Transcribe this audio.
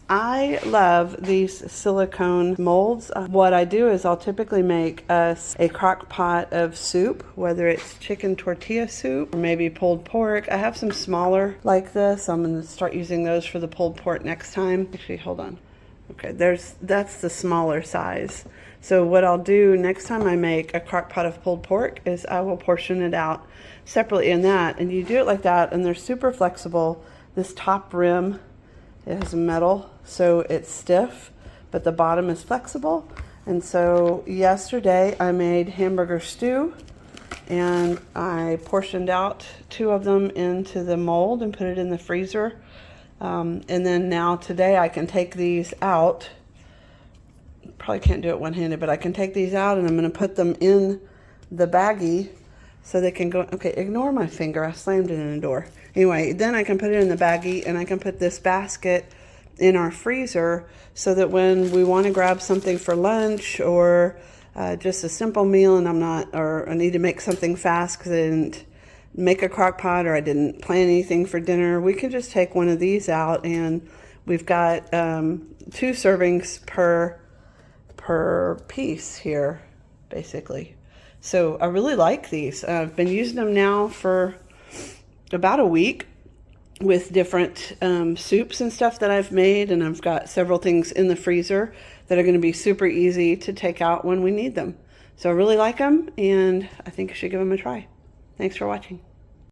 I love these silicone molds. What I do is I'll typically make us a crock pot of soup, whether it's chicken tortilla soup or maybe pulled pork. I have some smaller like this. I'm going to start using those for the pulled pork next time. Actually, hold on. Okay, that's the smaller size. So what I'll do next time I make a crock pot of pulled pork is I will portion it out separately in that. And you do it like that, and they're super flexible. This top rim, it has metal, so it's stiff, but the bottom is flexible. And so yesterday I made hamburger stew, and I portioned out 2 of them into the mold and put it in the freezer. And then now today I can take these out. Probably can't do it one-handed, but I can take these out and I'm going to put them in the baggie so they can go. Okay, ignore my finger. I slammed it in a door. Anyway, then I can put it in the baggie and I can put this basket in our freezer so that when we want to grab something for lunch or just a simple meal and I need to make something fast because I didn't make a crock pot or I didn't plan anything for dinner, we can just take one of these out and we've got 2 servings per piece here, basically. So I really like these. I've been using them now for about a week with different soups and stuff that I've made, and I've got several things in the freezer that are going to be super easy to take out when we need them. So I really like them, and I think you should give them a try. Thanks for watching.